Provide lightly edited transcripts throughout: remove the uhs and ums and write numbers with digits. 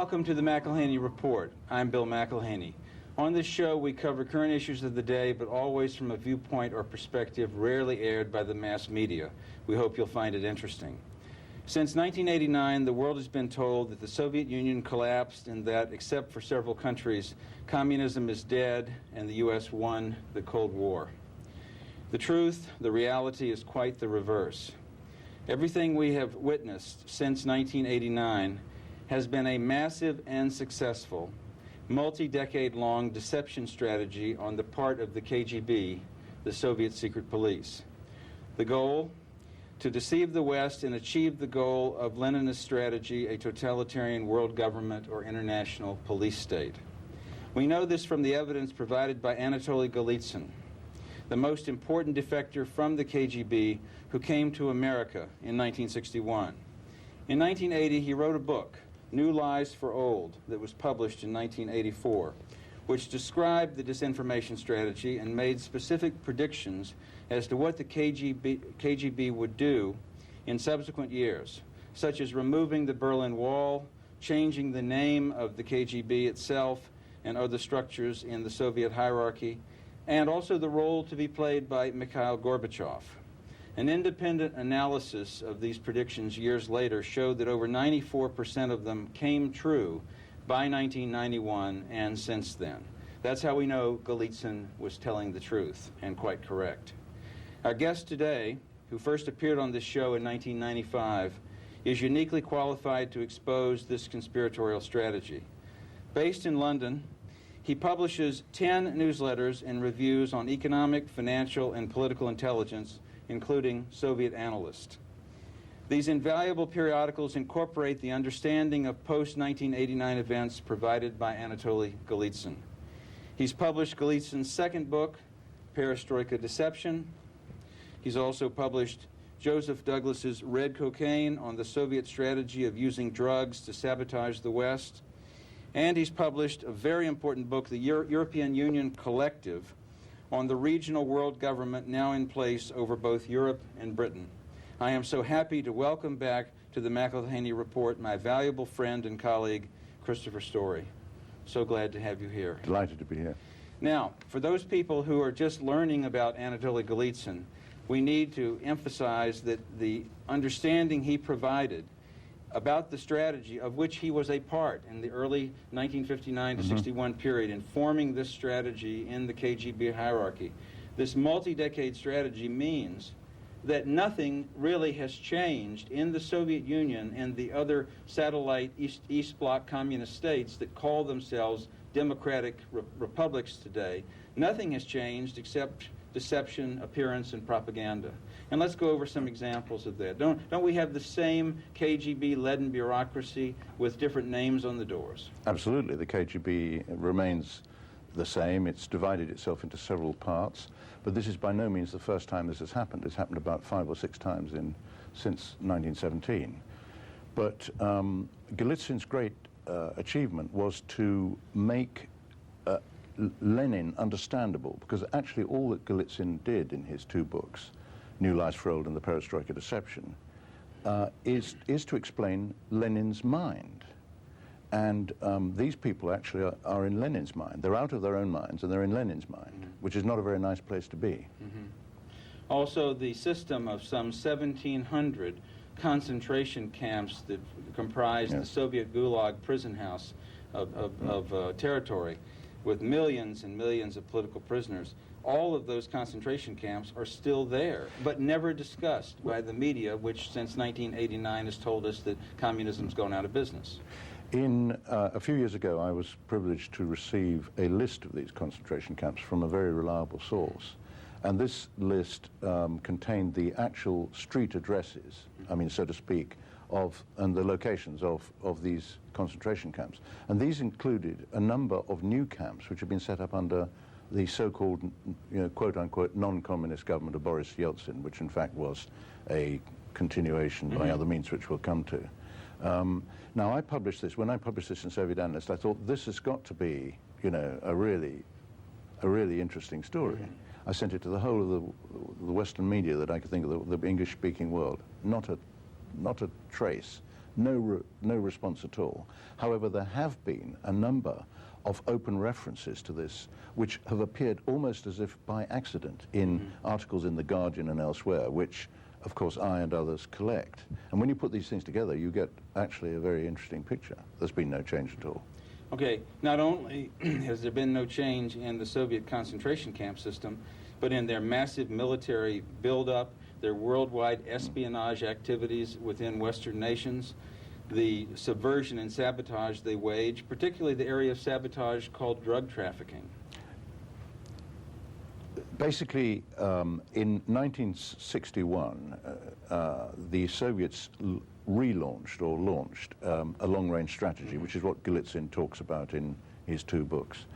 Welcome to the MacLhany Report. I'm Bill MacLhany. On this show, we cover current issues of the day, but always from a viewpoint or perspective rarely aired by the mass media. We hope you'll find it interesting. Since 1989, the world has been told that the Soviet Union collapsed and that, except for several countries, communism is dead and the U.S. won the Cold War. The truth, the reality, is quite the reverse. Everything we have witnessed since 1989 has been a massive and successful, multi-decade-long deception strategy on the part of the KGB, the Soviet secret police. The goal? To deceive the West and achieve the goal of Leninist strategy, a totalitarian world government or international police state. We know this from the evidence provided by Anatolyi Golitsyn, the most important defector from the KGB who came to America in 1961. In 1980, he wrote a book, New Lies for Old, that was published in 1984, which described the disinformation strategy and made specific predictions as to what the KGB would do in subsequent years, such as removing the Berlin Wall, changing the name of the KGB itself and other structures in the Soviet hierarchy, and also the role to be played by Mikhail Gorbachev. An independent analysis of these predictions years later showed that over 94% of them came true by 1991 and since then. That's how we know Golitsyn was telling the truth, and quite correct. Our guest today, who first appeared on this show in 1995, is uniquely qualified to expose this conspiratorial strategy. Based in London, he publishes 10 newsletters and reviews on economic, financial, and political intelligence, including Soviet Analyst. These invaluable periodicals incorporate the understanding of post-1989 events provided by Anatolyi Golitsyn. He's published Golitsyn's second book, Perestroika Deception. He's also published Joseph Douglas's Red Cocaine on the Soviet strategy of using drugs to sabotage the West. And he's published a very important book, the European Union Collective, on the regional world government now in place over both Europe and Britain. I am so happy to welcome back to the MacLhany Report my valuable friend and colleague, Christopher Story. So glad to have you here. Delighted to be here. Now, for those people who are just learning about Anatolyi Golitsyn, we need to emphasize that the understanding he provided about the strategy of which he was a part in the early 1959 to 61 period in forming this strategy in the KGB hierarchy. This multi-decade strategy means that nothing really has changed in the Soviet Union and the other satellite East Bloc communist states that call themselves democratic republics today. Nothing has changed except deception, appearance, and propaganda. And let's go over some examples of that. Don't we have the same KGB-leaden bureaucracy with different names on the doors? Absolutely. The KGB remains the same. It's divided itself into several parts. But this is by no means the first time this has happened. It's happened about 5 or 6 times since 1917. But Golitsyn's great achievement was to make Lenin understandable, because actually all that Golitsyn did in his 2 books, New Lies for Old and the Perestroika Deception, is to explain Lenin's mind. And these people actually are in Lenin's mind. They're out of their own minds and they're in Lenin's mind, which is not a very nice place to be. Also, the system of some 1,700 concentration camps that comprise the Soviet Gulag prison house of territory, with millions and millions of political prisoners. All of those concentration camps are still there, but never discussed by the media, which since 1989 has told us that communism's gone out of business. A few years ago, I was privileged to receive a list of these concentration camps from a very reliable source. And this list contained the actual street addresses, I mean, so to speak, and the locations of these concentration camps. And these included a number of new camps which had been set up under the so-called, quote-unquote, non-communist government of Boris Yeltsin, which in fact was a continuation by other means, which we'll come to. Now, when I published this in Soviet Analyst, I thought this has got to be, a really interesting story. I sent it to the whole of the Western media that I could think of, the English-speaking world. Not a trace, no response at all. However, there have been a number of open references to this, which have appeared almost as if by accident in articles in The Guardian and elsewhere, which, of course, I and others collect. And when you put these things together, you get actually a very interesting picture. There's been no change at all. Okay, not only has there been no change in the Soviet concentration camp system, but in their massive military buildup, their worldwide espionage activities within Western nations, the subversion and sabotage they wage, particularly the area of sabotage called drug trafficking. Basically, in 1961, the Soviets relaunched or launched a long-range strategy, which is what Golitsyn talks about in his two books.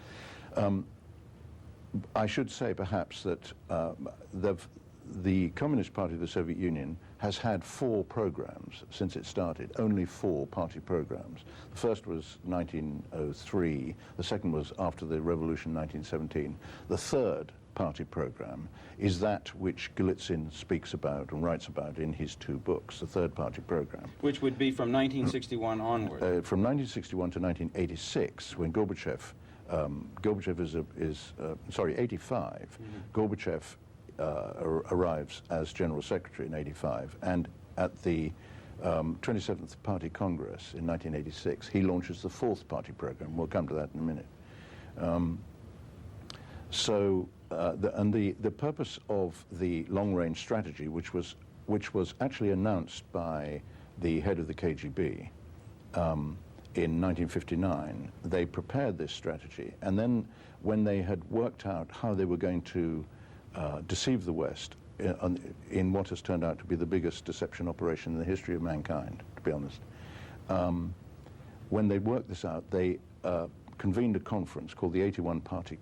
I should say, perhaps, that the Communist Party of the Soviet Union has had 4 programs since it started, only 4 party programs. The first was 1903, the second was after the revolution, 1917. The third party program is that which Golitsyn speaks about and writes about in his 2 books, the third party program. Which would be from 1961 onward. From 1961 to 1986, when Gorbachev is 85, Gorbachev arrives as General Secretary in 85, and at the 27th Party Congress in 1986, he launches the 4th party program. We'll come to that in a minute. The purpose of the long-range strategy, which was actually announced by the head of the KGB in 1959, they prepared this strategy, and then when they had worked out how they were going to deceive the West in what has turned out to be the biggest deception operation in the history of mankind, to be honest, when they worked this out, they convened a conference called the 81 Party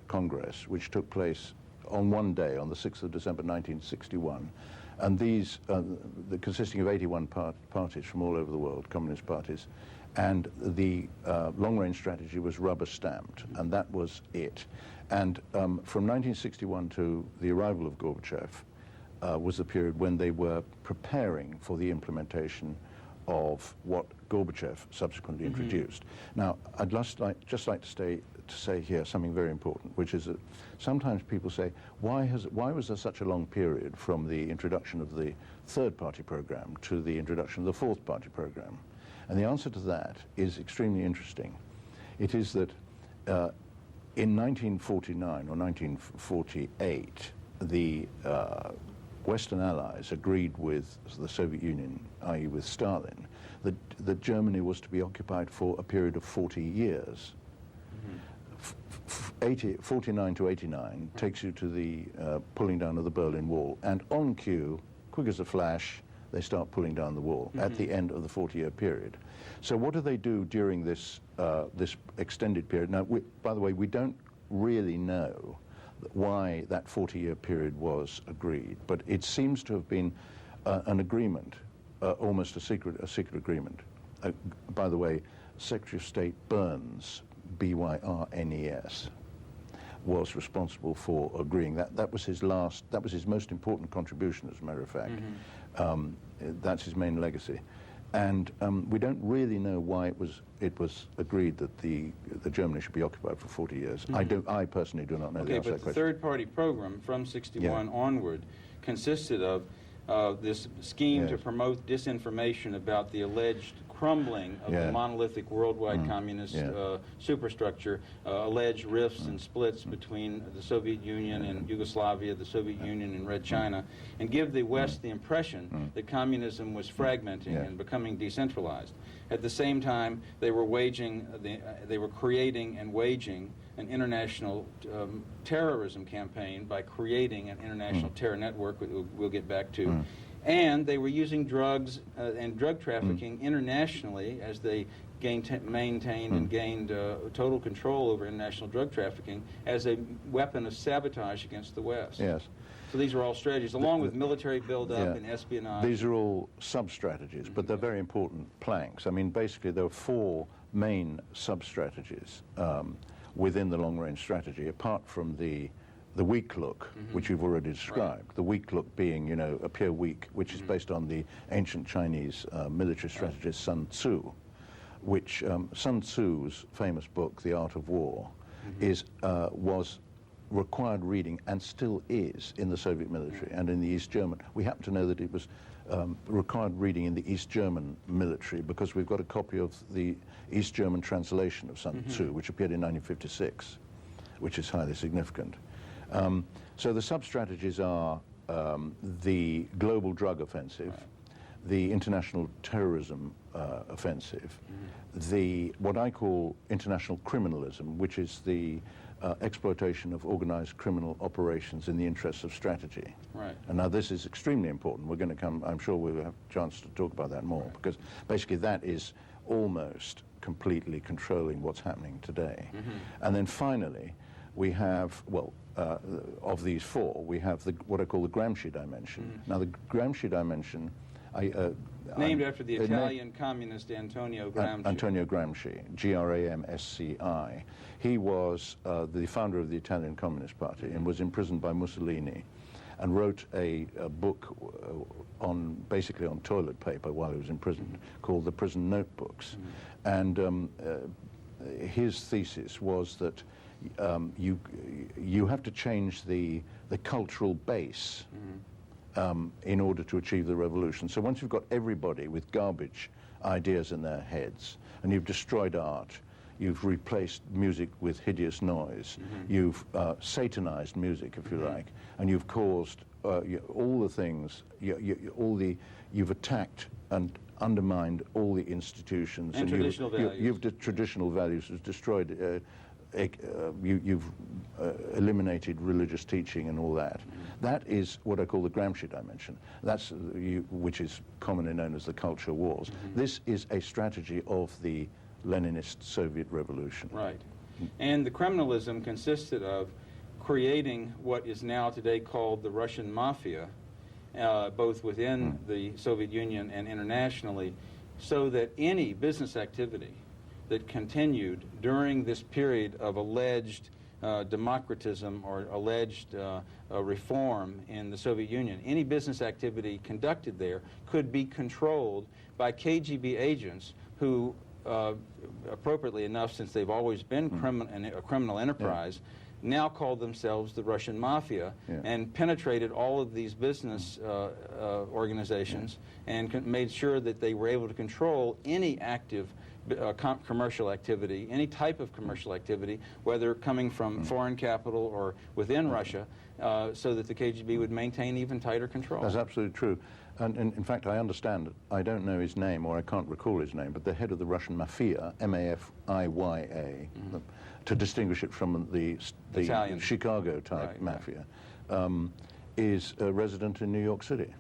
Congress, which took place on one day, on the 6th of December 1961. And these, consisting of 81 parties from all over the world, communist parties, and the long-range strategy was rubber-stamped, and that was it. And from 1961 to the arrival of Gorbachev was the period when they were preparing for the implementation of what Gorbachev subsequently introduced. Now, I'd just like to say here something very important, which is that sometimes people say, why was there such a long period from the introduction of the 3rd party program to the introduction of the 4th party program? And the answer to that is extremely interesting. It is that in 1949 or 1948, the Western Allies agreed with the Soviet Union, i.e. with Stalin, that Germany was to be occupied for a period of 40 years. 49 to 89 takes you to the pulling down of the Berlin Wall, and on cue, quick as a flash, they start pulling down the wall at the end of the 40-year period. So what do they do during this extended period? Now, by the way, we don't really know why that 40-year period was agreed, but it seems to have been an agreement, almost a secret agreement. By the way, Secretary of State Burns, B-Y-R-N-E-S, was responsible for agreeing. That was his most important contribution, as a matter of fact. That's his main legacy. And we don't really know why it was agreed that the Germany should be occupied for 40 years. I personally do not know the answer to that question. But the 3rd party program from 61 onward consisted of this scheme to promote disinformation about the alleged crumbling of the monolithic worldwide communist superstructure, alleged rifts and splits between the Soviet Union and Yugoslavia, the Soviet Union and Red China, and give the West the impression that communism was fragmenting and becoming decentralized. At the same time, they were creating and waging an international terrorism campaign by creating an international terror network, we'll get back to. And they were using drugs and drug trafficking internationally as they maintained and gained total control over international drug trafficking as a weapon of sabotage against the West. Yes. So these are all strategies, along with military buildup and espionage. These are all sub-strategies, but they're very important planks. I mean, basically, there are 4 main sub-strategies within the long-range strategy, apart from the the weak look, which you've already described. Right. The weak look being, you know, appear weak, which is based on the ancient Chinese military strategist Sun Tzu, which Sun Tzu's famous book, The Art of War, was required reading and still is in the Soviet military and in the East German. We happen to know that it was required reading in the East German military because we've got a copy of the East German translation of Sun Tzu, which appeared in 1956, which is highly significant. So the sub-strategies are the global drug offensive, the international terrorism offensive, what I call international criminalism, which is the exploitation of organized criminal operations in the interests of strategy. Right. And now this is extremely important. We're going to come, I'm sure we'll have a chance to talk about that more, because basically that is almost completely controlling what's happening today. And then finally, we have, well, of these four, we have what I call the Gramsci dimension. Now the Gramsci dimension, named after the Italian communist Antonio Gramsci. Antonio Gramsci, Gramsci. He was the founder of the Italian Communist Party and was imprisoned by Mussolini and wrote a book basically on toilet paper while he was imprisoned called The Prison Notebooks. And his thesis was that you have to change the cultural base in order to achieve the revolution. So once you've got everybody with garbage ideas in their heads, and you've destroyed art, you've replaced music with hideous noise, you've satanized music, if you like, and you've caused all the things, you've attacked and undermined all the institutions. And traditional values. Traditional values, has destroyed, you've eliminated religious teaching and all that. That is what I call the Gramsci dimension. That's which is commonly known as the culture wars. This is a strategy of the Leninist Soviet revolution. Right. And the criminalism consisted of creating what is now today called the Russian mafia, both within the Soviet Union and internationally, so that any business activity that continued during this period of alleged democratism or alleged reform in the Soviet Union, any business activity conducted there could be controlled by KGB agents who, appropriately enough, since they've always been a criminal enterprise, now called themselves the Russian Mafia, and penetrated all of these business organizations and made sure that they were able to control any active commercial activity, any type of commercial activity, whether coming from foreign capital or within Russia, so that the KGB would maintain even tighter control. That's absolutely true. And in fact, I understand, I don't know his name, or I can't recall his name, but the head of the Russian Mafia, M-A-F-I-Y-A, to distinguish it from the Chicago-type mafia, is a resident in New York City.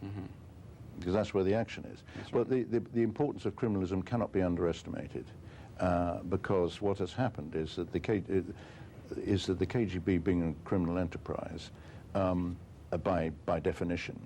Because that's where the action is. But the importance of criminalism cannot be underestimated, because what has happened is that the KGB, being a criminal enterprise, by definition,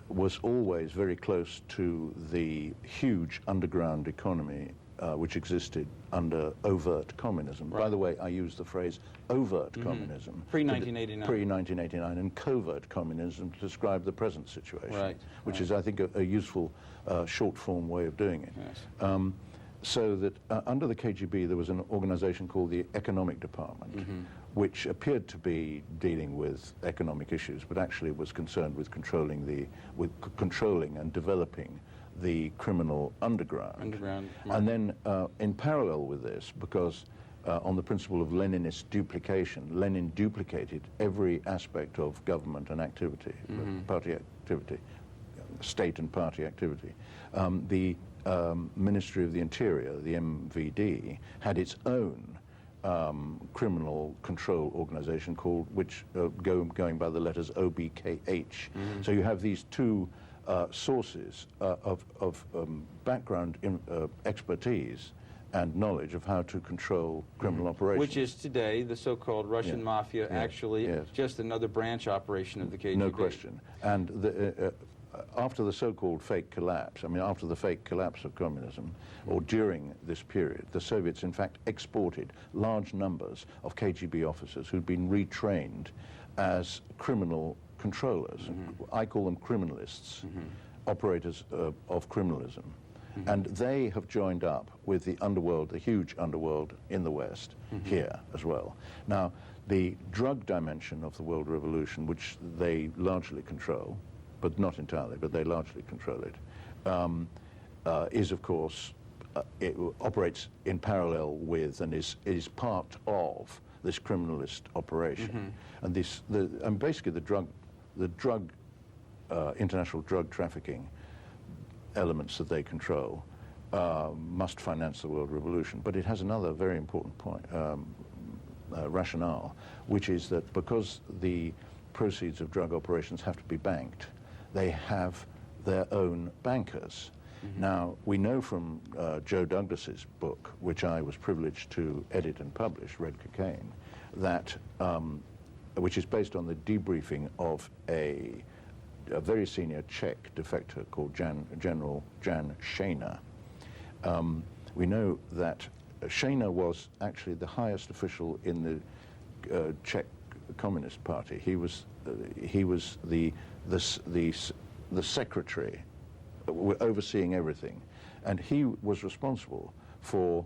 was always very close to the huge underground economy which existed under overt communism. By the way, I use the phrase overt communism. Pre-1989. Pre-1989, and covert communism to describe the present situation, which is, I think, a useful short-form way of doing it. Yes. So that under the KGB, there was an organization called the Economic Department, which appeared to be dealing with economic issues, but actually was concerned with controlling and developing the criminal underground. And then in parallel with this, because on the principle of Leninist duplication, Lenin duplicated every aspect of government and activity, party activity, state and party activity. The Ministry of the Interior, the MVD, had its own criminal control organization called, going by the letters OBKH. So you have these two sources of background expertise and knowledge of how to control criminal operations. Which is today the so-called Russian Mafia, actually just another branch operation of the KGB. No question. And after the so-called fake collapse, I mean, after the fake collapse of communism, or during this period, the Soviets, in fact, exported large numbers of KGB officers who'd been retrained as criminal controllers. I call them criminalists, operators of criminalism. And they have joined up with the underworld, the huge underworld in the West, here as well. Now, the drug dimension of the world revolution, which they largely control, but not entirely, but they largely control it, is, of course, it operates in parallel with and is part of this criminalist operation. And basically the international drug trafficking elements that they control must finance the world revolution. But it has another very important point, rationale, which is that because the proceeds of drug operations have to be banked, they have their own bankers. Now, we know from Joe Douglas's book, which I was privileged to edit and publish, Red Cocaine, that, which is based on the debriefing of a very senior Czech defector called General Jan Šejna. We know that Šejna was actually the highest official in the Czech Communist Party. He was the secretary overseeing everything, and he was responsible for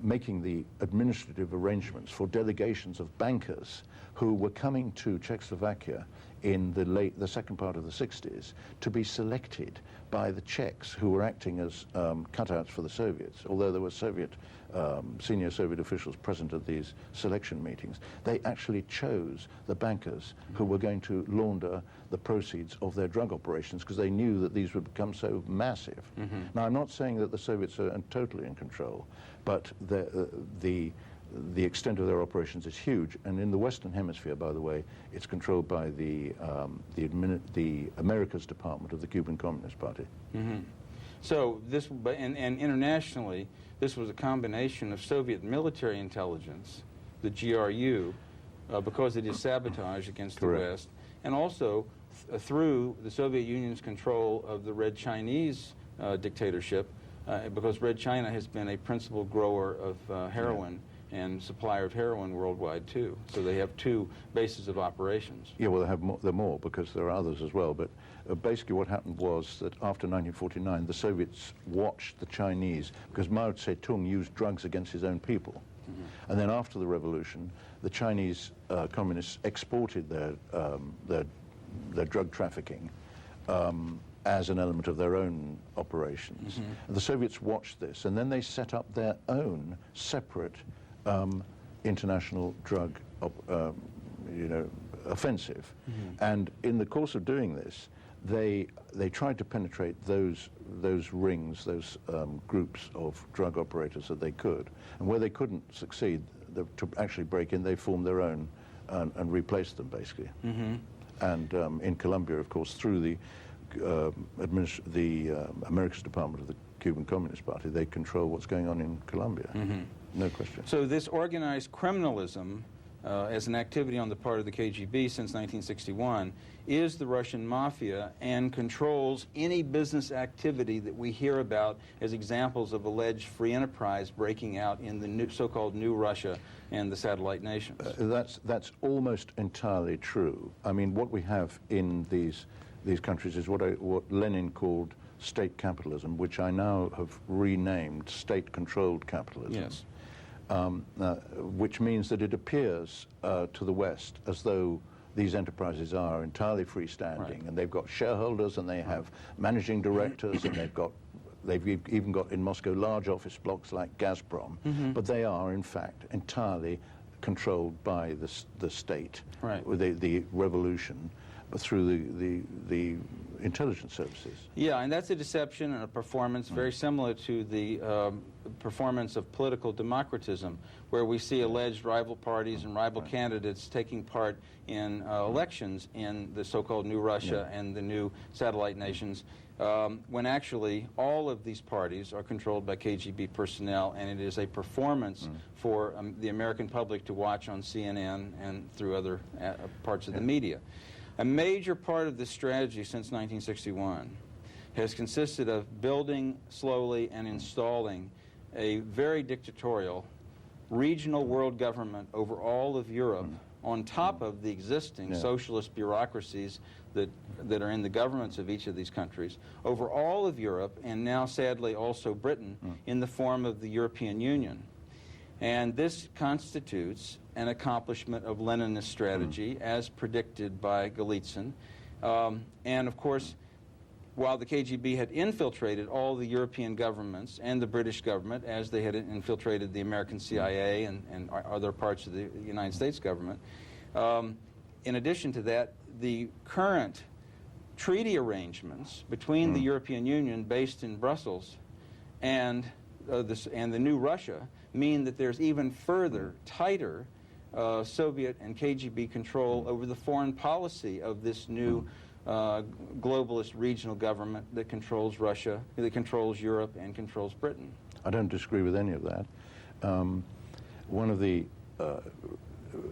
making the administrative arrangements for delegations of bankers who were coming to Czechoslovakia in the second part of the 60s to be selected by the Czechs, who were acting as cutouts for the Soviets. Although there were senior Soviet officials present at these selection meetings, they actually chose the bankers who were going to launder the proceeds of their drug operations, because they knew that these would become so massive. Now, I'm not saying that the Soviets are totally in control, but the extent of their operations is huge, and in the Western Hemisphere, by the way, it's controlled by the Americas Department of the Cuban Communist Party. So this, and internationally, this was a combination of Soviet military intelligence, the GRU, because it is sabotage against the West, and also through the Soviet Union's control of the Red Chinese dictatorship, because Red China has been a principal grower of heroin and supplier of heroin worldwide too. So they have two bases of operations. Yeah, well, there are more, because there are others as well. But basically what happened was that after 1949, the Soviets watched the Chinese, because Mao Zedong used drugs against his own people. And then after the revolution, the Chinese communists exported their drug trafficking as an element of their own operations. The Soviets watched this, and then they set up their own separate international drug offensive. And in the course of doing this, they tried to penetrate those rings, those groups of drug operators that they could. And where they couldn't succeed to actually break in, they formed their own and replaced them, basically. And in Colombia, of course, through the Americas Department of the Cuban Communist Party, they control what's going on in Colombia. No question. So this organized criminalism, as an activity on the part of the KGB since 1961, is the Russian mafia and controls any business activity that we hear about as examples of alleged free enterprise breaking out in the so-called New Russia and the satellite nations. That's almost entirely true. I mean, what we have in these countries is what Lenin called state capitalism, which I now have renamed state-controlled capitalism. Yes. Which means that it appears to the West as though these enterprises are entirely freestanding, and they've got shareholders, and they have managing directors, and they've even got in Moscow large office blocks like Gazprom, but they are in fact entirely controlled by the state, the revolution, but through the intelligence services. Yeah, and that's a deception and a performance very similar to the performance of political democratism, where we see alleged rival parties and rival candidates taking part in elections in the so-called New Russia and the new satellite nations, when actually all of these parties are controlled by KGB personnel, and it is a performance for the American public to watch on CNN and through other parts of the media. A major part of this strategy since 1961 has consisted of building slowly and installing a very dictatorial regional world government over all of Europe on top of the existing socialist bureaucracies that are in the governments of each of these countries, over all of Europe, and now sadly also Britain, in the form of the European Union. And this constitutes an accomplishment of Leninist strategy as predicted by Golitsyn. And of course, while the KGB had infiltrated all the European governments and the British government, as they had infiltrated the American CIA and other parts of the United States government, in addition to that, the current treaty arrangements between the European Union based in Brussels and the new Russia mean that there's even further, tighter Soviet and KGB control over the foreign policy of this new globalist regional government that controls Russia, that controls Europe, and controls Britain. I don't disagree with any of that. One of the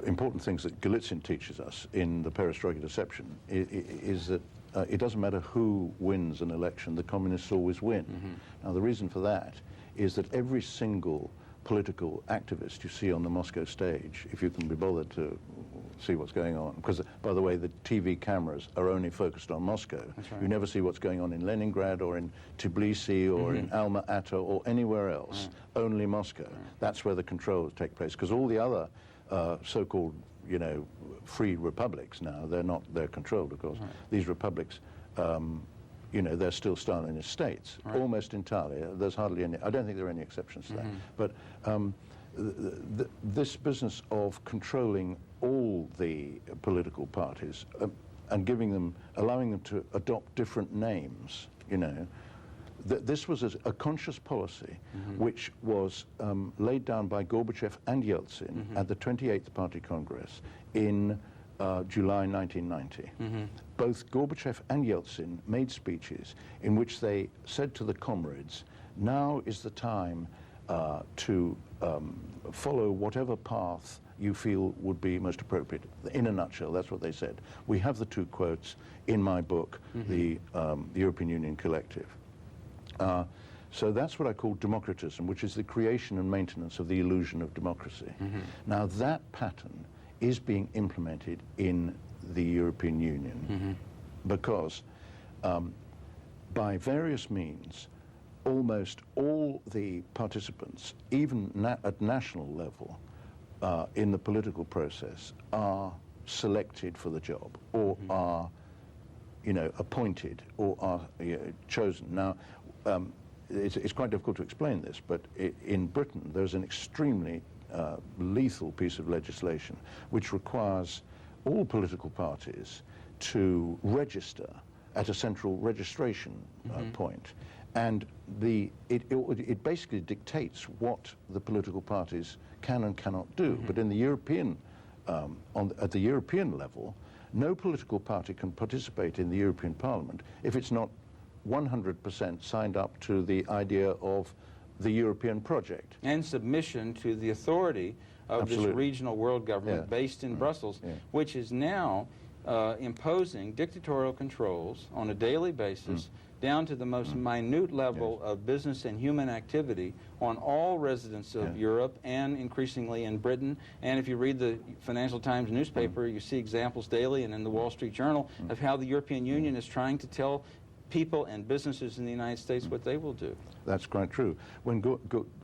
important things that Golitsyn teaches us in the Perestroika Deception is that it doesn't matter who wins an election, the communists always win. Now, the reason for that is that every single political activist you see on the Moscow stage, if you can be bothered to see what's going on, because, by the way, the TV cameras are only focused on Moscow. Right. You never see what's going on in Leningrad or in Tbilisi or in Alma-Ata or anywhere else, only Moscow. That's where the controls take place, because all the other so-called, you know, free republics now, they're controlled, of course. These republics, you know, they're still Stalinist states, almost entirely. There's hardly any, I don't think there are any exceptions to that. But this business of controlling all the political parties and allowing them to adopt different names, you know, this was a conscious policy which was laid down by Gorbachev and Yeltsin at the 28th Party Congress in July 1990. Both Gorbachev and Yeltsin made speeches in which they said to the comrades, now is the time to follow whatever path you feel would be most appropriate. In a nutshell, that's what they said. We have the two quotes in my book, the European Union Collective. So that's what I call democratism, which is the creation and maintenance of the illusion of democracy. Now, that pattern is being implemented in the European Union because by various means, almost all the participants, even at national level, in the political process, are selected for the job or are, you know, appointed or are chosen. Now, it's quite difficult to explain this, but in Britain, there's an extremely lethal piece of legislation which requires all political parties to register at a central registration point. And it basically dictates what the political parties can and cannot do. But in the European, at the European level, no political party can participate in the European Parliament if it's not 100% signed up to the idea of the European project. And submission to the authority of this regional world government based in Brussels, which is now imposing dictatorial controls on a daily basis down to the most minute level of business and human activity on all residents of Europe and increasingly in Britain. And if you read the Financial Times newspaper, you see examples daily and in the Wall Street Journal of how the European Union is trying to tell people and businesses in the United States what they will do. That's quite true. When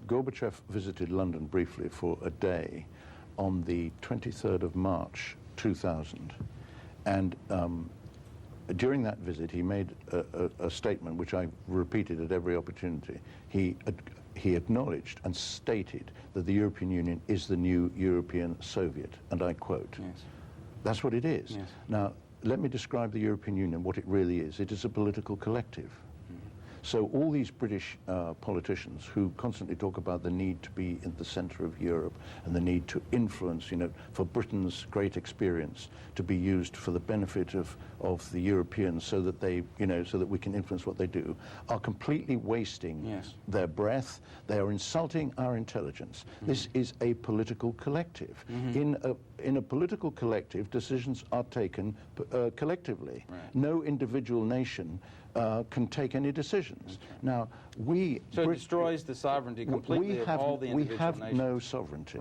Gorbachev visited London briefly for a day on the 23rd of March 2000, and during that visit he made a statement which I repeated at every opportunity. He acknowledged and stated that the European Union is the new European Soviet, and I quote. That's what it is. Now, let me describe the European Union, what it really is. It is a political collective. So all these British politicians who constantly talk about the need to be in the center of Europe and the need to influence, you know, for Britain's great experience to be used for the benefit of the Europeans so that they, you know, so that we can influence what they do, are completely wasting their breath. They are insulting our intelligence. This is a political collective. In a political collective, decisions are taken collectively. No individual nation can take any decisions. Now, So it destroys the sovereignty completely of all the individual nations. We have no sovereignty.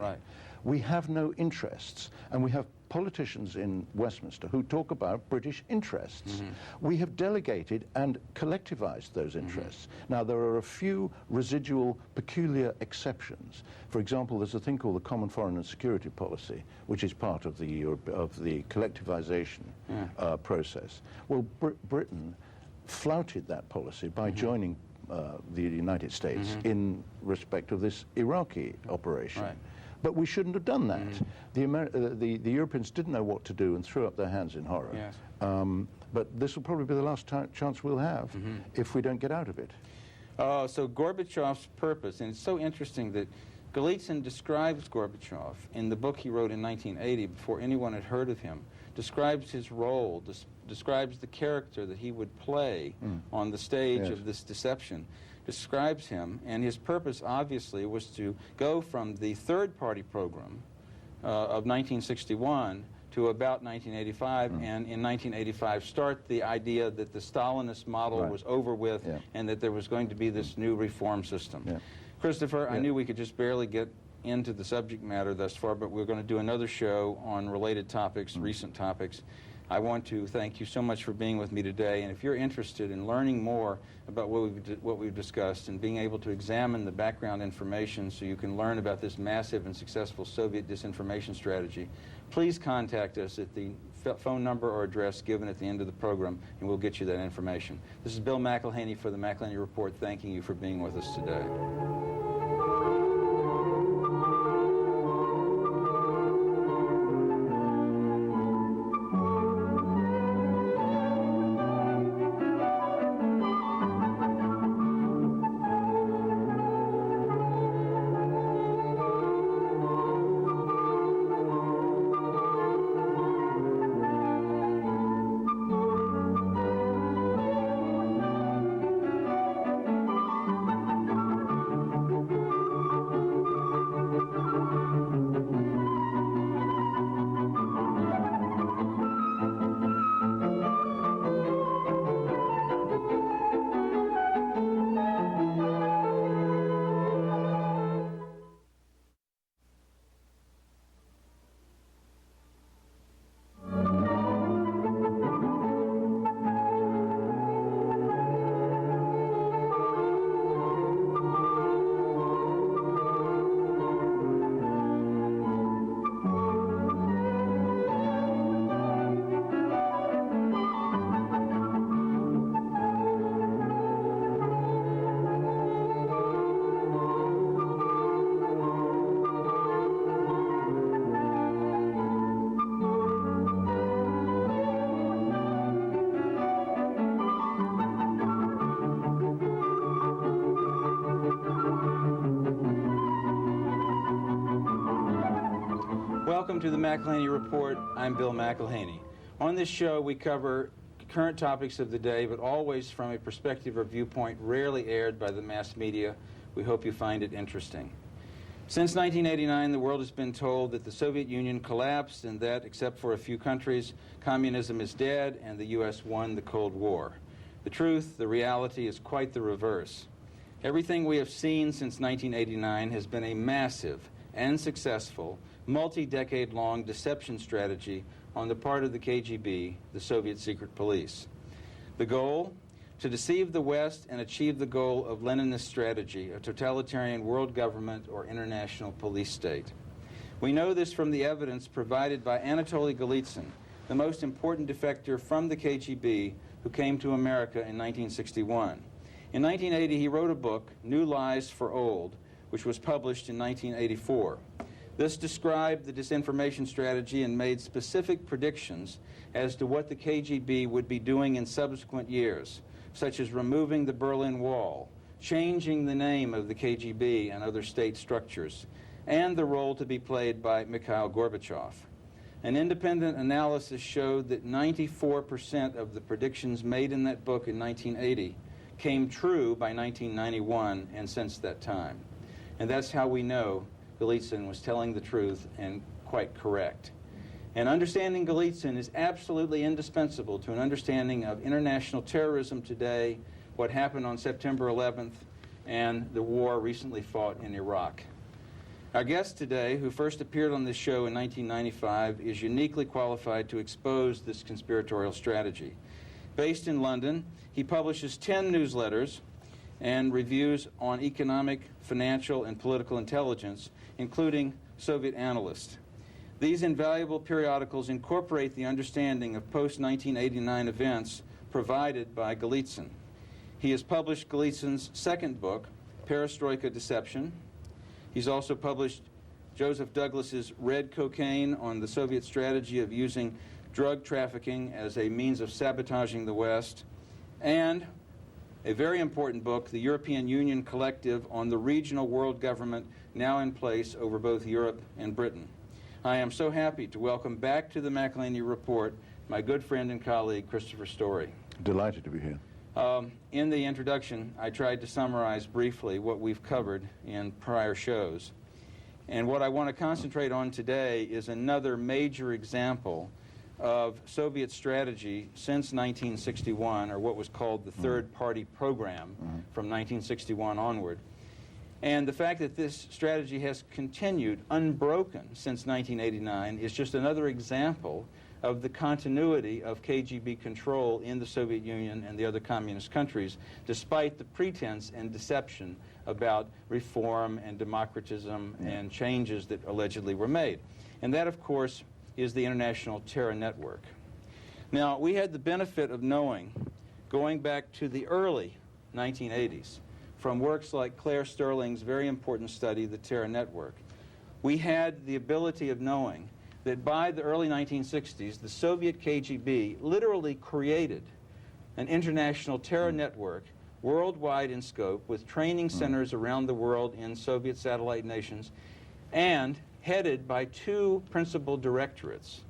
We have no interests, and we have politicians in Westminster who talk about British interests. We have delegated and collectivized those interests. Now, there are a few residual peculiar exceptions. For example, there's a thing called the Common Foreign and Security Policy, which is part of the collectivization process. Well, Britain flouted that policy by joining the United States in respect of this Iraqi operation. But we shouldn't have done that. The Europeans didn't know what to do and threw up their hands in horror. But this will probably be the last chance we'll have if we don't get out of it. So Gorbachev's purpose, and it's so interesting that Golitsyn describes Gorbachev in the book he wrote in 1980 before anyone had heard of him, describes his role, describes the character that he would play on the stage of this deception, describes him, and his purpose obviously was to go from the third-party program of 1961 to about 1985, and in 1985 start the idea that the Stalinist model was over with and that there was going to be this new reform system. Christopher, I knew we could just barely get into the subject matter thus far, but we're going to do another show on related topics, recent topics. I want to thank you so much for being with me today, and if you're interested in learning more about what we've discussed and being able to examine the background information so you can learn about this massive and successful Soviet disinformation strategy, please contact us at the phone number or address given at the end of the program, and we'll get you that information. This is Bill MacLhany for the MacLhany Report, thanking you for being with us today. Welcome to the MacLhany Report. I'm Bill MacLhany. On this show, we cover current topics of the day, but always from a perspective or viewpoint rarely aired by the mass media. We hope you find it interesting. Since 1989, the world has been told that the Soviet Union collapsed and that, except for a few countries, communism is dead and the U.S. won the Cold War. The truth, the reality, is quite the reverse. Everything we have seen since 1989 has been a massive and successful multi-decade-long deception strategy on the part of the KGB, the Soviet secret police. The goal? To deceive the West and achieve the goal of Leninist strategy, a totalitarian world government or international police state. We know this from the evidence provided by Anatolyi Golitsyn, the most important defector from the KGB who came to America in 1961. In 1980, he wrote a book, New Lies for Old, which was published in 1984. This described the disinformation strategy and made specific predictions as to what the KGB would be doing in subsequent years, such as removing the Berlin Wall, changing the name of the KGB and other state structures, and the role to be played by Mikhail Gorbachev. An independent analysis showed that 94% of the predictions made in that book in 1980 came true by 1991 and since that time. And that's how we know Golitsyn was telling the truth and quite correct. And understanding Golitsyn is absolutely indispensable to an understanding of international terrorism today, what happened on September 11th, and the war recently fought in Iraq. Our guest today, who first appeared on this show in 1995, is uniquely qualified to expose this conspiratorial strategy. Based in London, he publishes 10 newsletters and reviews on economic, financial, and political intelligence, including Soviet Analyst. These invaluable periodicals incorporate the understanding of post-1989 events provided by Golitsyn. He has published Golitsyn's second book, Perestroika Deception. He's also published Joseph Douglas's Red Cocaine on the Soviet strategy of using drug trafficking as a means of sabotaging the West, and a very important book, the European Union Collective on the regional world government now in place over both Europe and Britain. I am so happy to welcome back to the MacLhany Report my good friend and colleague, Christopher Story. Delighted to be here. In the introduction, I tried to summarize briefly what we've covered in prior shows. And what I want to concentrate on today is another major example of Soviet strategy since 1961, or what was called the Third Party Program from 1961 onward. And the fact that this strategy has continued unbroken since 1989 is just another example of the continuity of KGB control in the Soviet Union and the other communist countries, despite the pretense and deception about reform and democratism and changes that allegedly were made. And that, of course, is the International Terror Network. Now, we had the benefit of knowing, going back to the early 1980s, from works like Claire Sterling's very important study, The Terror Network, we had the ability of knowing that by the early 1960s, the Soviet KGB literally created an international terror network worldwide in scope, with training centers around the world in Soviet satellite nations, and headed by two principal directorates.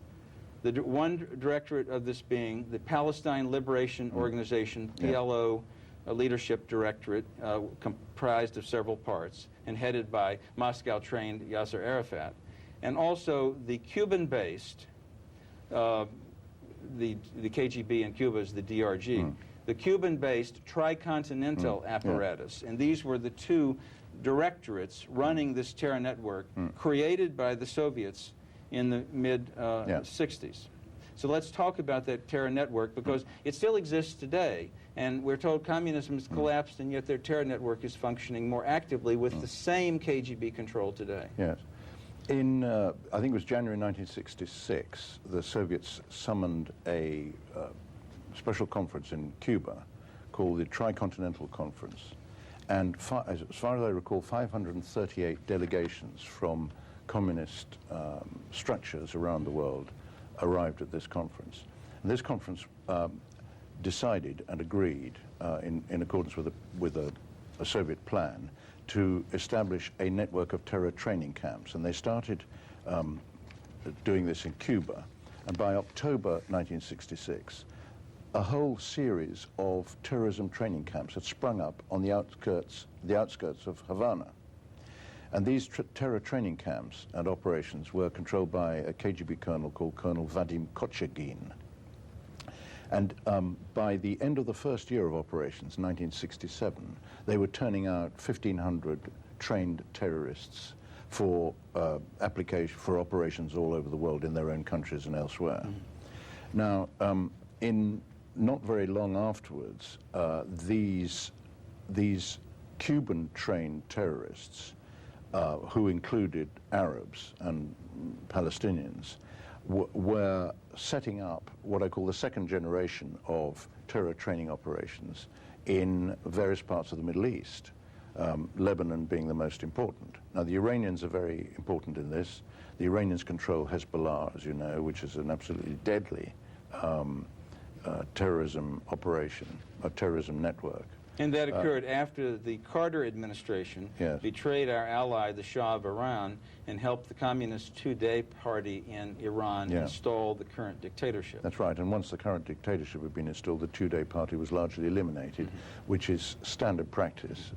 The one directorate of this being the Palestine Liberation Organization, PLO, a leadership directorate comprised of several parts and headed by Moscow-trained Yasser Arafat, and also the Cuban-based, the KGB in Cuba is the DRG, the Cuban-based tricontinental apparatus. And these were the two directorates running this terror network created by the Soviets in the mid-60s. So let's talk about that terror network, because it still exists today. And we're told communism has collapsed, and yet their terror network is functioning more actively with the same KGB control today. Yes. In, I think it was January 1966, the Soviets summoned a special conference in Cuba called the Tricontinental Conference. And as far as I recall, 538 delegations from communist structures around the world arrived at this conference. And this conference decided and agreed, in accordance with a Soviet plan, to establish a network of terror training camps. And they started doing this in Cuba. And by October 1966, a whole series of terrorism training camps had sprung up on the outskirts of Havana. And these terror training camps and operations were controlled by a KGB colonel called Colonel Vadim Kochagin. And by the end of the first year of operations, 1967, they were turning out 1,500 trained terrorists for operations all over the world, in their own countries and elsewhere. Now, in not very long afterwards, these Cuban-trained terrorists, who included Arabs and Palestinians, were setting up what I call the second generation of terror training operations in various parts of the Middle East, Lebanon being the most important. Now, the Iranians are very important in this. The Iranians control Hezbollah, as you know, which is an absolutely deadly terrorism operation, a terrorism network. And that occurred after the Carter administration betrayed our ally, the Shah of Iran, and helped the Communist Today party in Iran install the current dictatorship. That's right, and once the current dictatorship had been installed, the Today party was largely eliminated, which is standard practice.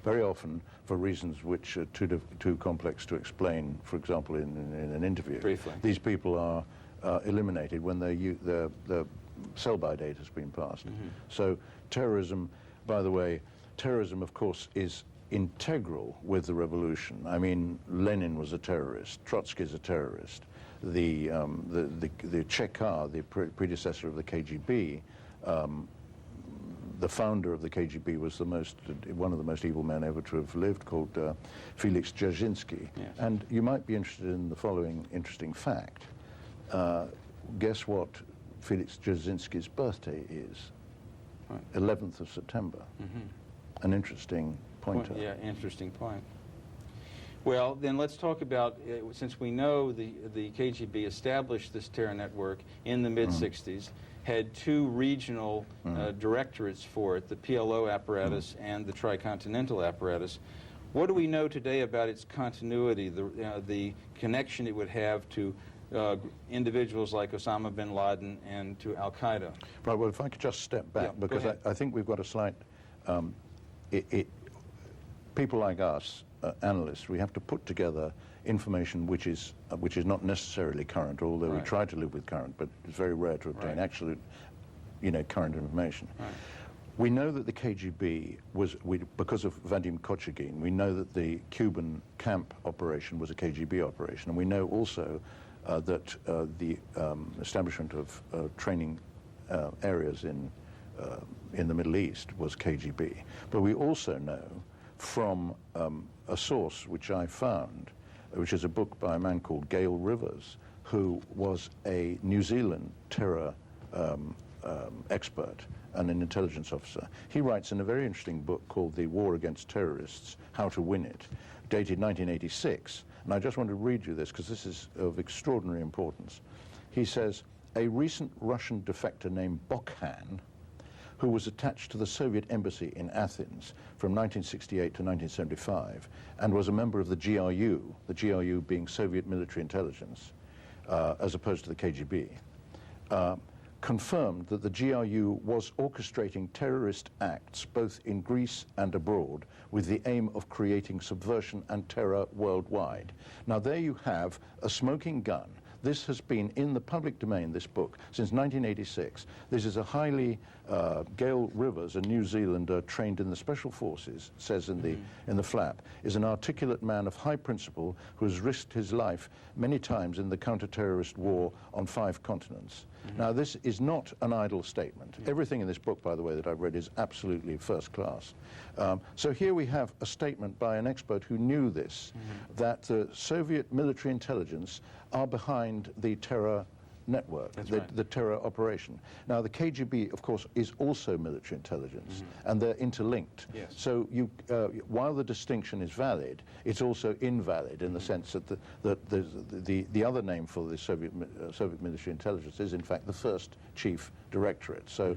Very often, for reasons which are too complex to explain, for example, in an interview, briefly, these people are eliminated when the sell-by date has been passed. So terrorism, by the way, terrorism, of course, is integral with the revolution. I mean, Lenin was a terrorist, Trotsky is a terrorist, the Chekar, the predecessor of the KGB, the founder of the KGB was one of the most evil men ever to have lived, called Felix Dzerzhinsky. Yes. And you might be interested in the following interesting fact. Guess what Felix Dzerzhinsky's birthday is? 11th of September. An interesting pointer. Yeah, interesting point. Well, then let's talk about, since we know the KGB established this terror network in the mid-60s, had two regional directorates for it, the PLO apparatus and the tricontinental apparatus. What do we know today about its continuity, the connection it would have to individuals like Osama bin Laden and to Al-Qaeda? Right, well, if I could just step back, because I think we've got a slight... people like us, analysts, we have to put together information which is not necessarily current, although we try to live with current, but it's very rare to obtain absolute, current information. We know that the KGB was, because of Vadim Kochagin, we know that the Cuban camp operation was a KGB operation, and we know also that the establishment of training areas in the Middle East was KGB. But we also know from a source which I found, which is a book by a man called Gail Rivers, who was a New Zealand terror expert and an intelligence officer. He writes in a very interesting book called The War Against Terrorists, How to Win It, dated 1986. And I just want to read you this because this is of extraordinary importance. He says, a recent Russian defector named Bokhan, who was attached to the Soviet embassy in Athens from 1968 to 1975 and was a member of the GRU being Soviet military intelligence, as opposed to the KGB, confirmed that the GRU was orchestrating terrorist acts both in Greece and abroad with the aim of creating subversion and terror worldwide. Now there you have a smoking gun. This has been in the public domain, this book, since 1986. This is a highly, Gail Rivers, a New Zealander trained in the special forces, says in the flap, is an articulate man of high principle who has risked his life many times in the counter-terrorist war on 5 continents. Now, this is not an idle statement. Everything in this book, by the way, that I've read is absolutely first class. So here we have a statement by an expert who knew this, that the Soviet military intelligence are behind the terror network, the terror operation. Now, the KGB, of course, is also military intelligence, and they're interlinked. Yes. So while the distinction is valid, it's also invalid in the sense that the other name for the Soviet military intelligence is, in fact, the first chief directorate. So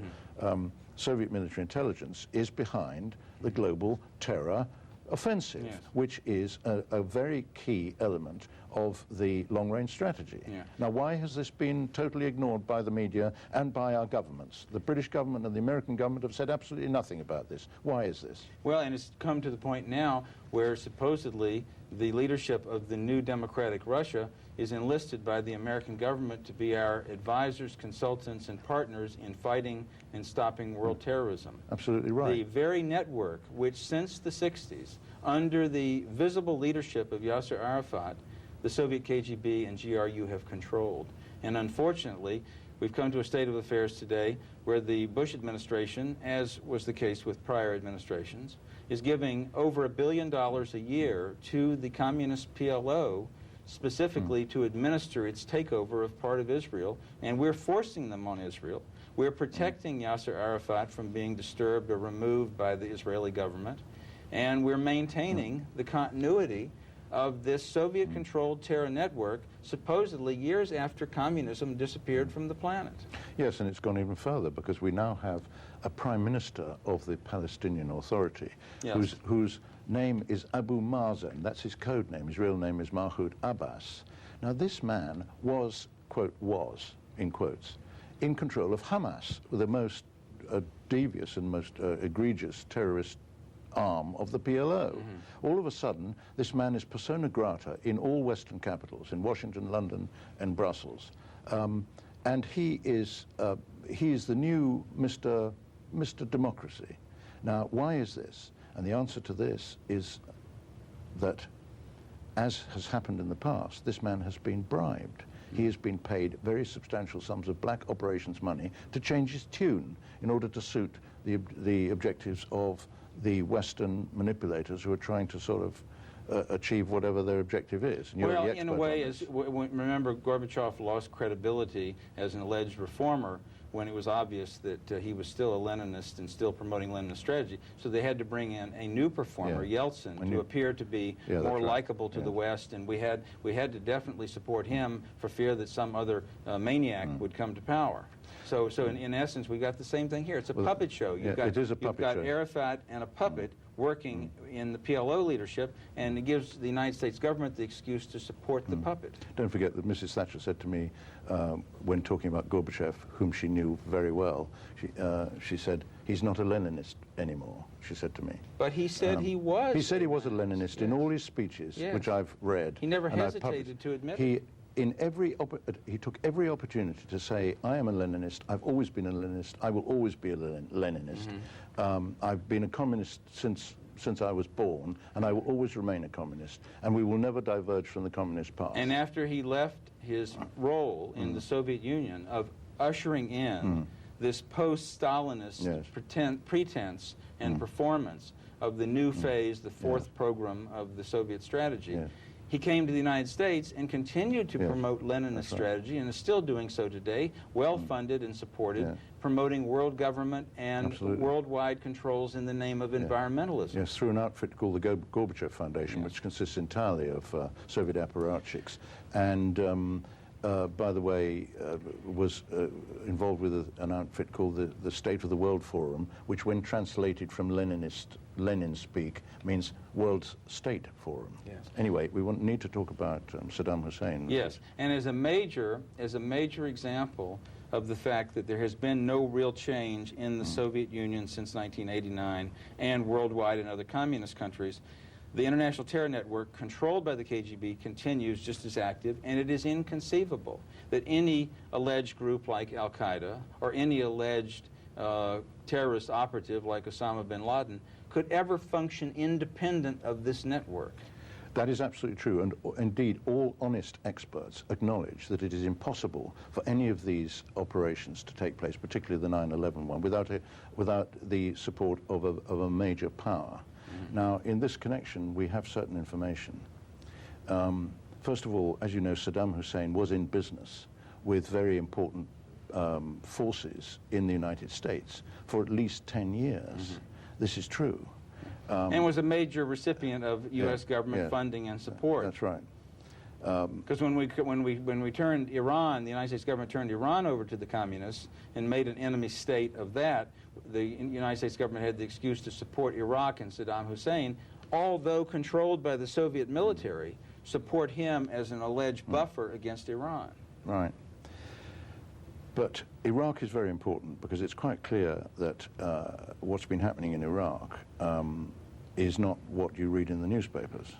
Soviet military intelligence is behind the global terror offensive, which is a very key element of the long-range strategy. Now, why has this been totally ignored by the media and by our governments? The British government and the American government have said absolutely nothing about this. Why is this? Well, and it's come to the point now where supposedly the leadership of the new democratic Russia is enlisted by the American government to be our advisors, consultants, and partners in fighting and stopping world terrorism. Absolutely right. The very network which, since the 60s, under the visible leadership of Yasser Arafat, the Soviet KGB and GRU have controlled. And unfortunately, we've come to a state of affairs today where the Bush administration, as was the case with prior administrations, is giving over $1 billion a year to the communist PLO specifically to administer its takeover of part of Israel, and we're forcing them on Israel. We're protecting Yasser Arafat from being disturbed or removed by the Israeli government, and we're maintaining the continuity of this Soviet-controlled terror network, supposedly years after communism disappeared from the planet. Yes, and it's gone even further, because we now have a prime minister of the Palestinian Authority, Yes. whose name is Abu Mazen. That's his code name. His real name is Mahmoud Abbas. Now, this man was, quote, was, in quotes, in control of Hamas, the most devious and most egregious terrorist arm of the PLO. All of a sudden, this man is persona grata in all Western capitals, in Washington, London, and Brussels. And he is the new Mr. Democracy. Now, why is this? And the answer to this is that, as has happened in the past, this man has been bribed. He has been paid very substantial sums of black operations money to change his tune in order to suit the objectives of the Western manipulators who are trying to sort of achieve whatever their objective is. And well, in a way, remember, Gorbachev lost credibility as an alleged reformer when it was obvious that he was still a Leninist and still promoting Leninist strategy. So they had to bring in a new performer, Yeltsin, to appear to be more likable to the West, and we had to definitely support him for fear that some other maniac would come to power. So in essence, we got the same thing here. It's a puppet show. You've got Arafat and a puppet working in the PLO leadership, and it gives the United States government the excuse to support the puppet. Don't forget that Mrs. Thatcher said to me, when talking about Gorbachev, whom she knew very well, she said, he's not a Leninist anymore, she said to me. But he said he was. He said he was a Leninist in all his speeches, which I've read. He never hesitated to admit it. He took every opportunity to say, I am a Leninist, I've always been a Leninist, I will always be a Leninist. I've been a communist since I was born, and I will always remain a communist, and we will never diverge from the communist path. And after he left his role in the Soviet Union of ushering in this post-Stalinist pretense and performance of the new phase, the fourth program of the Soviet strategy, he came to the United States and continued to promote Leninist strategy, and is still doing so today, well-funded and supported, promoting world government and worldwide controls in the name of environmentalism. Yes, through an outfit called the Gorbachev Foundation, which consists entirely of Soviet apparatchiks, and by the way, was involved with an outfit called the State of the World Forum, which, when translated from Lenin speak, means World State Forum. Yes. Anyway, we need to talk about Saddam Hussein. Yes, and as a major example of the fact that there has been no real change in the Soviet Union since 1989 and worldwide in other communist countries, the international terror network controlled by the KGB continues just as active, and it is inconceivable that any alleged group like Al-Qaeda or any alleged terrorist operative like Osama bin Laden could ever function independent of this network. That is absolutely true, and indeed all honest experts acknowledge that it is impossible for any of these operations to take place, particularly the 9/11 one, without the support of a major power. Now, in this connection, we have certain information. First of all, as you know, Saddam Hussein was in business with very important forces in the United States for at least 10 years. This is true. And was a major recipient of U.S. government funding and support. That's right. Because when we turned Iran, the United States government turned Iran over to the communists and made an enemy state of that, the United States government had the excuse to support Iraq and Saddam Hussein, although controlled by the Soviet military, support him as an alleged buffer against Iran. Right. But Iraq is very important because it's quite clear that what's been happening in Iraq is not what you read in the newspapers.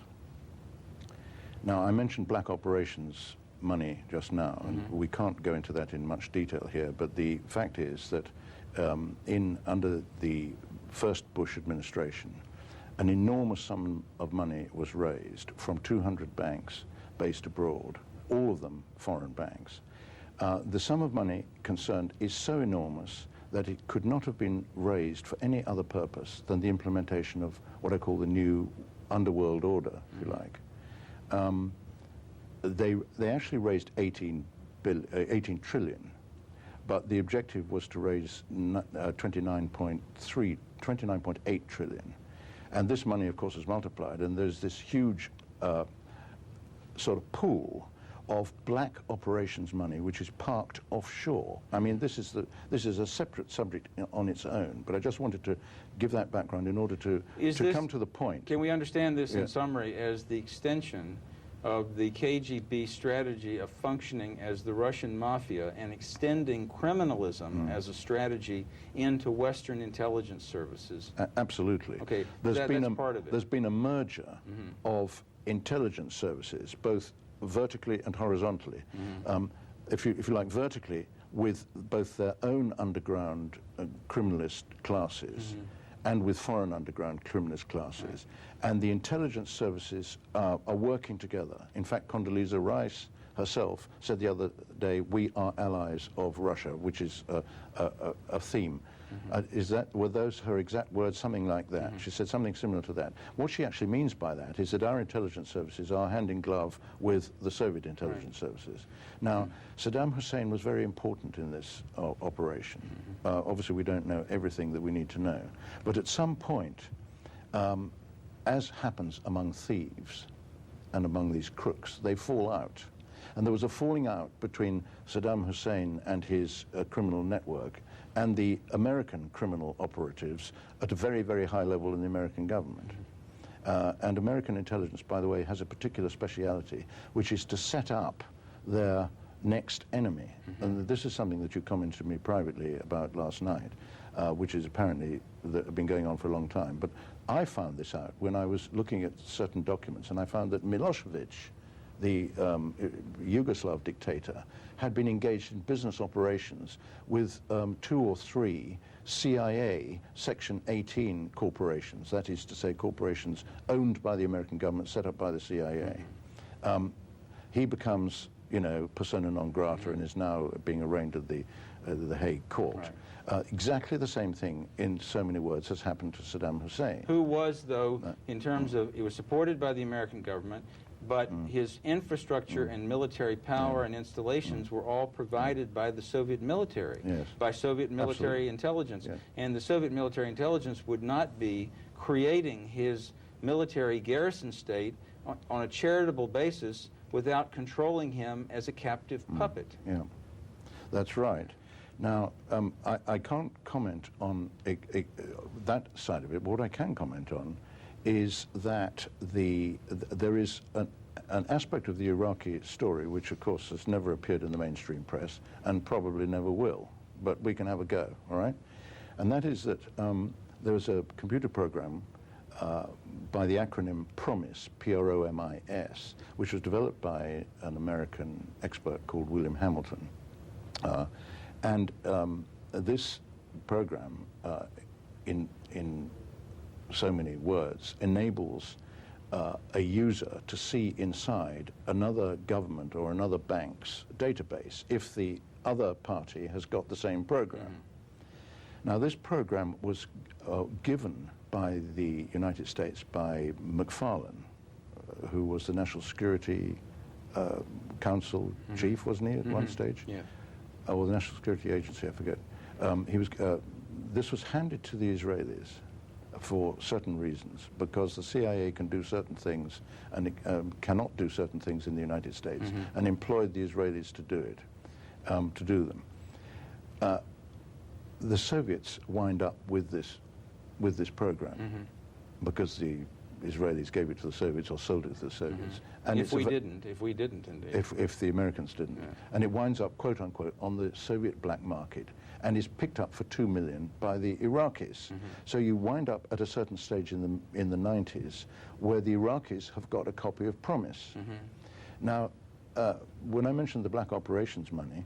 Now, I mentioned black operations money just now, and we can't go into that in much detail here, but the fact is that under the first Bush administration, an enormous sum of money was raised from 200 banks based abroad, all of them foreign banks. The sum of money concerned is so enormous that it could not have been raised for any other purpose than the implementation of what I call the new underworld order, if you like. They actually raised 18 trillion, but the objective was to raise 29.8 trillion. And this money, of course, is multiplied, and there's this huge sort of pool of black operations money which is parked offshore. I mean, this is a separate subject on its own, but I just wanted to give that background in order to come to the point. Can we understand this in summary as the extension of the KGB strategy of functioning as the Russian mafia and extending criminalism as a strategy into Western intelligence services? Absolutely. Okay, that's part of it. There's been a merger of intelligence services, both vertically and horizontally. If you like, vertically, with both their own underground criminalist classes and with foreign underground criminalist classes. And the intelligence services are working together. In fact, Condoleezza Rice herself said the other day, "We are allies of Russia," which is a theme. Were those her exact words? Something like that. She said something similar to that. What she actually means by that is that our intelligence services are hand in glove with the Soviet intelligence services. Now, Saddam Hussein was very important in this operation. Obviously, we don't know everything that we need to know. But at some point, as happens among thieves and among these crooks, they fall out. And there was a falling out between Saddam Hussein and his criminal network and the American criminal operatives at a very, very high level in the American government. And American intelligence, by the way, has a particular speciality, which is to set up their next enemy. And this is something that you commented to me privately about last night, which is apparently been going on for a long time. But I found this out when I was looking at certain documents, and I found that Milosevic, the Yugoslav dictator, had been engaged in business operations with 2 or 3 CIA Section 18 corporations, that is to say corporations owned by the American government, set up by the CIA. He becomes, persona non grata and is now being arraigned at the Hague court. Exactly the same thing, in so many words, has happened to Saddam Hussein. Who was, though, in terms of, he was supported by the American government, but his infrastructure and military power and installations were all provided by the Soviet military, by Soviet military intelligence. And the Soviet military intelligence would not be creating his military garrison state on a charitable basis without controlling him as a captive puppet. Yeah, that's right. Now, I can't comment on that side of it. What I can comment on is that there is an aspect of the Iraqi story which, of course, has never appeared in the mainstream press and probably never will, but we can have a go, all right? And that is that there was a computer program by the acronym PROMIS, P-R-O-M-I-S, which was developed by an American expert called William Hamilton. And this program, in so many words, enables a user to see inside another government or another bank's database if the other party has got the same program. Now, this program was given by the United States by McFarlane, who was the National Security Council chief, wasn't he, at one stage? Yeah. Or the National Security Agency, I forget. This was handed to the Israelis for certain reasons, because the CIA can do certain things and it cannot do certain things in the United States, and employed the Israelis to do it, to do them. The Soviets wind up with this program because the Israelis gave it to the Soviets or sold it to the Soviets. And if we didn't, indeed. If the Americans didn't. And it winds up, quote unquote, on the Soviet black market and is picked up for $2 million by the Iraqis. So you wind up at a certain stage in the 90s where the Iraqis have got a copy of PROMIS. Now, when I mentioned the black operations money,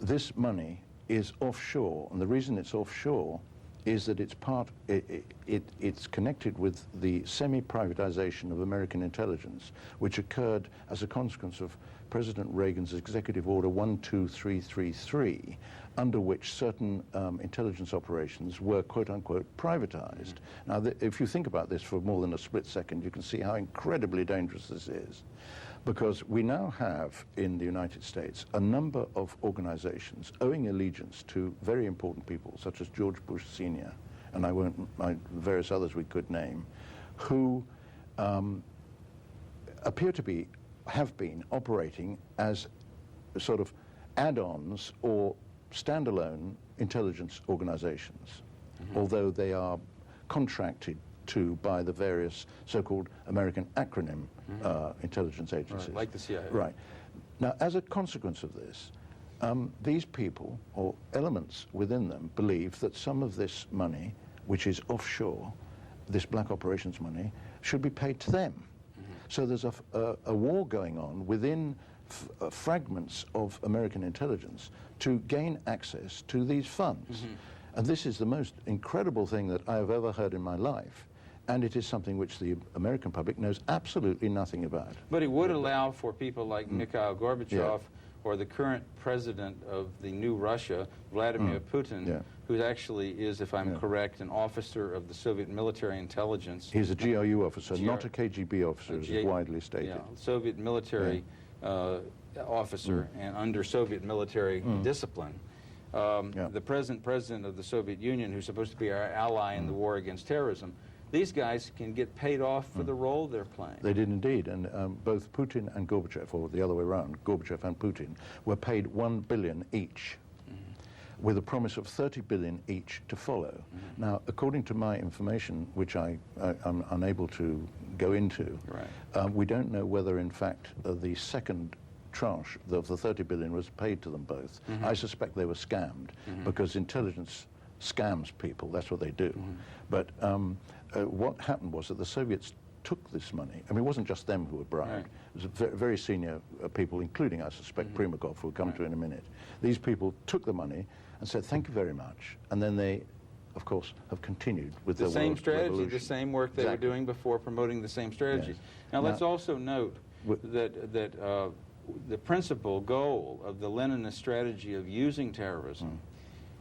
this money is offshore, and the reason it's offshore is that it's connected with the semi-privatization of American intelligence, which occurred as a consequence of President Reagan's Executive Order 12333, under which certain intelligence operations were, quote-unquote, privatized. Now, if you think about this for more than a split second, you can see how incredibly dangerous this is. Because we now have, in the United States, a number of organizations owing allegiance to very important people, such as George Bush Sr., and various others we could name, who appear to have been operating as sort of add-ons or standalone intelligence organizations, although they are contracted to by the various so-called American acronym intelligence agencies. Right, like the CIA. Right. Now, as a consequence of this, these people, or elements within them, believe that some of this money, which is offshore, this black operations money, should be paid to them. So there's a war going on within fragments of American intelligence to gain access to these funds. And this is the most incredible thing that I have ever heard in my life. And it is something which the American public knows absolutely nothing about. But it would allow for people like Mikhail Gorbachev or the current president of the new Russia, Vladimir Putin, who actually is, if I'm correct, an officer of the Soviet military intelligence. He's a GRU officer, not a KGB officer, as is widely stated. Yeah, Soviet military officer and under Soviet military discipline. The present president of the Soviet Union, who's supposed to be our ally in the war against terrorism, these guys can get paid off for the role they're playing. They did indeed, and both Putin and Gorbachev, or the other way around, Gorbachev and Putin, were paid $1 billion each, with a promise of $30 billion each to follow. Now, according to my information, which I'm unable to go into, we don't know whether, in fact, the second tranche of the $30 billion was paid to them both. I suspect they were scammed, because intelligence scams people, that's what they do. But what happened was that the Soviets took this money. I mean, it wasn't just them who were bribed. It was very senior people, including, I suspect, Primakov, who we'll come to in a minute. These people took the money and said, thank you very much. And then they, of course, have continued with the same strategy, the same work they were doing before, promoting the same strategies. Now, let's also note that the principal goal of the Leninist strategy of using terrorism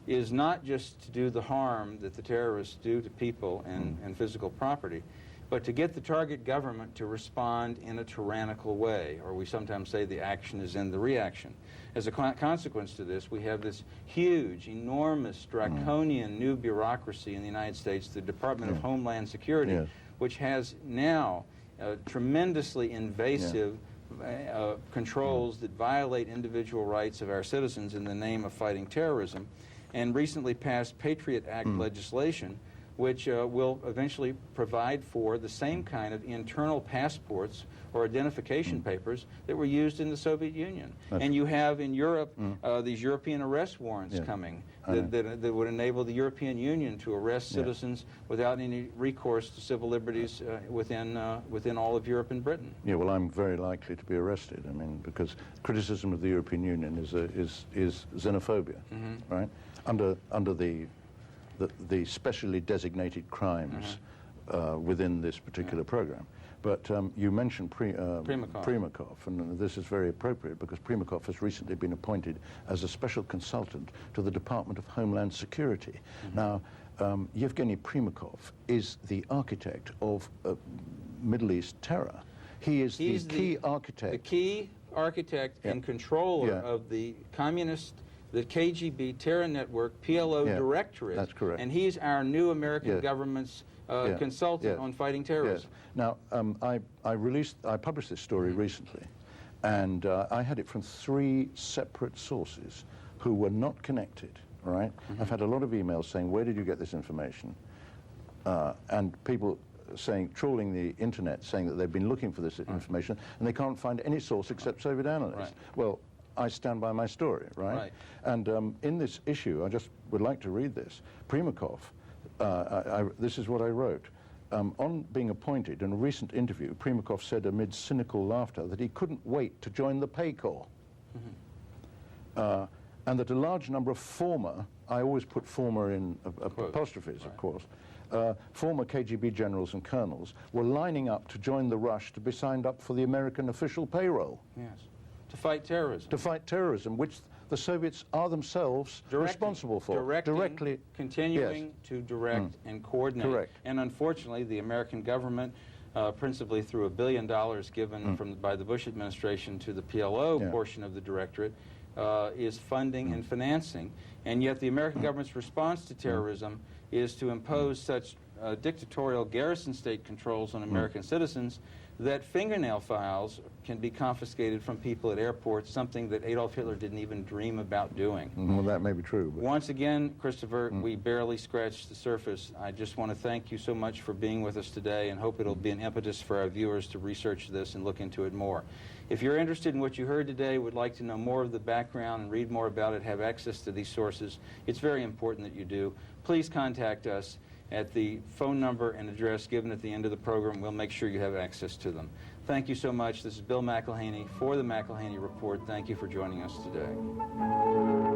is not just to do the harm that the terrorists do to people and physical property, but to get the target government to respond in a tyrannical way, or we sometimes say the action is in the reaction. As a consequence to this, we have this huge, enormous, draconian new bureaucracy in the United States, the Department of Homeland Security, which has now tremendously invasive controls that violate individual rights of our citizens in the name of fighting terrorism, and recently passed Patriot Act legislation, which will eventually provide for the same kind of internal passports or identification papers that were used in the Soviet Union. And you have in Europe these European arrest warrants coming that would enable the European Union to arrest citizens without any recourse to civil liberties within all of Europe and Britain. Yeah, well, I'm very likely to be arrested. I mean, because criticism of the European Union is xenophobia, right? Under the specially designated crimes within this particular program. But you mentioned Primakov, and this is very appropriate because Primakov has recently been appointed as a special consultant to the Department of Homeland Security. Now, Yevgeny Primakov is the architect of Middle East terror. He's the key architect. The key architect and controller of the communist, the KGB terror network, PLO directorate. That's correct. And he's our new American government's consultant on fighting terrorism. Now, I published this story recently, and I had it from 3 separate sources who were not connected, all right? I've had a lot of emails saying, where did you get this information? And people saying, trawling the internet, saying that they've been looking for this information, and they can't find any source except Soviet analysts. Well, I stand by my story, right? And in this issue, I just would like to read this. Primakov, this is what I wrote. On being appointed, in a recent interview, Primakov said amid cynical laughter that he couldn't wait to join the Pay Corps. And that a large number of former, I always put former in apostrophes, of course, former KGB generals and colonels were lining up to join the rush to be signed up for the American official payroll. Yes. To fight terrorism. To fight terrorism, which the Soviets are themselves responsible for. Directly continuing to direct and coordinate. Correct. And unfortunately, the American government, principally through $1 billion given by the Bush administration to the PLO portion of the directorate, is funding and financing. And yet the American government's response to terrorism is to impose such dictatorial garrison state controls on American citizens that fingernail files can be confiscated from people at airports, something that Adolf Hitler didn't even dream about doing. Well, that may be true. But Once again, Christopher, we barely scratched the surface. I just want to thank you so much for being with us today and hope it'll be an impetus for our viewers to research this and look into it more. If you're interested in what you heard today, would like to know more of the background and read more about it, have access to these sources, it's very important that you do. Please contact us at the phone number and address given at the end of the program. We'll make sure you have access to them. Thank you so much. This is Bill MacLhany for the MacLhany Report. Thank you for joining us today.